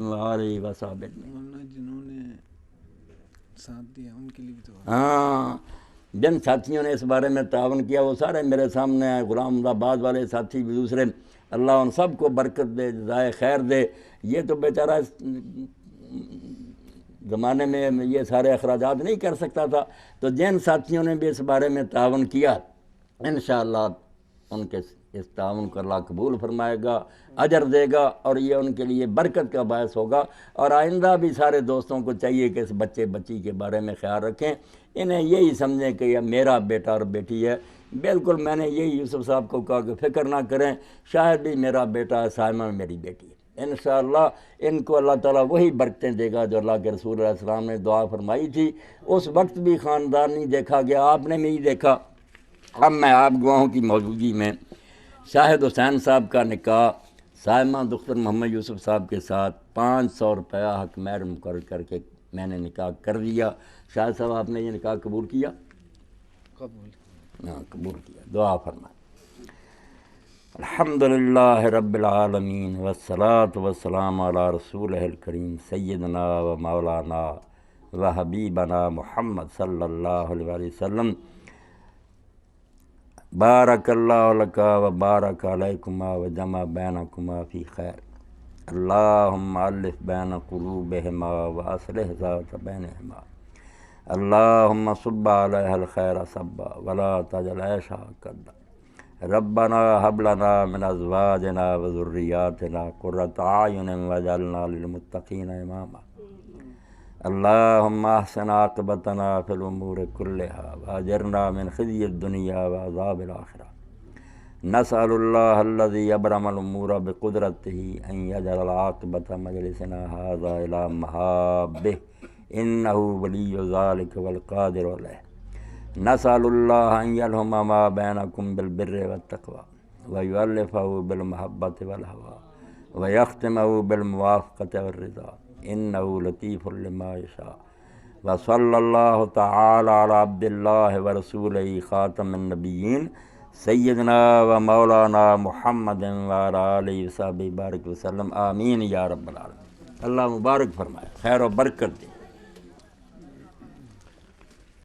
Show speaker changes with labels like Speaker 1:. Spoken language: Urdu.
Speaker 1: وآلہ وصحبہ اجمعین۔
Speaker 2: مولانا جنہوں نے ساتھ دیا ان کے لیے بھی تو
Speaker 1: ہاں، جن ساتھیوں نے اس بارے میں تعاون کیا وہ سارے میرے سامنے ہیں، غلام آباد والے ساتھی بھی دوسرے، اللہ ان سب کو برکت دے، جزائے خیر دے۔ یہ تو بیچارہ اس زمانے میں یہ سارے اخراجات نہیں کر سکتا تھا، تو جن ساتھیوں نے بھی اس بارے میں تعاون کیا انشاءاللہ ان کے اس تعاون کو اللہ قبول فرمائے گا، اجر دے گا، اور یہ ان کے لیے برکت کا باعث ہوگا۔ اور آئندہ بھی سارے دوستوں کو چاہیے کہ اس بچے بچی کے بارے میں خیال رکھیں، انہیں یہی سمجھیں کہ یہ میرا بیٹا اور بیٹی ہے۔ بالکل میں نے یہی یوسف صاحب کو کہا کہ فکر نہ کریں، شاید بھی میرا بیٹا ہے، سائمہ میری بیٹی ہے۔ انشاءاللہ ان کو اللہ تعالیٰ وہی برکتیں دے گا جو اللہ کے رسول علیہ السلام نے دعا فرمائی تھی۔ اس وقت بھی خاندان نہیں دیکھا گیا، آپ نے نہیں دیکھا۔ اب میں آپ گواہوں کی موجودگی میں شاہد حسین صاحب کا نکاح سائمہ دختر محمد یوسف صاحب کے ساتھ 500 روپیہ حق مہر مقرر کر کے میں نے نکاح کر دیا۔ شاہد صاحب آپ نے یہ نکاح قبول کیا؟
Speaker 2: قبول۔
Speaker 1: ہاں قبول کیا، دعا فرمائیں۔ الحمدللہ رب العالمین والصلاة والسلام علی رسولہ الکریم سیدنا و مولانا و حبیبنا محمد صلی اللہ علیہ وسلم۔ بارک اللہ لکا و بارک علیکما و جمع بینکما فی خیر، اللہم الف بین قلوبہما و اصلح ذات بینہما، اللہم صب علیہ الخیر صبا ولا تجعل عیشہا کدا، ربنا ہب لنا من ازواجنا و ذریاتنا قرۃ اعین واجعلنا للمتقین اماما، اللہم احسن عاقبتنا فی الامور کلہا واجرنا من خزی الدنیا وعذاب الآخرہ، نسأل اللہ الذی یبرم الامور بقدرتہ ان یجعل العاقبۃ مجلسنا ھذا الی محابہ انہ ولی ذلک والقادر علیہ، نسأل اللہ ان یلہم ما بینکم بالبر والتقوی ویؤلفہ بالمحبۃ والہویٰ ویختمہ بالموافقۃ والرضا انہ لطیف لما یشاء، وصلی اللہ تعالی علی عبد اللہ ورسولہ خاتم النبیین سیدنا و مولانا محمد وعلی آلہ وصحبہ بارک وسلم، آمین یا رب العالمین۔ اللہ مبارک فرمائے، خیر و برکت دے۔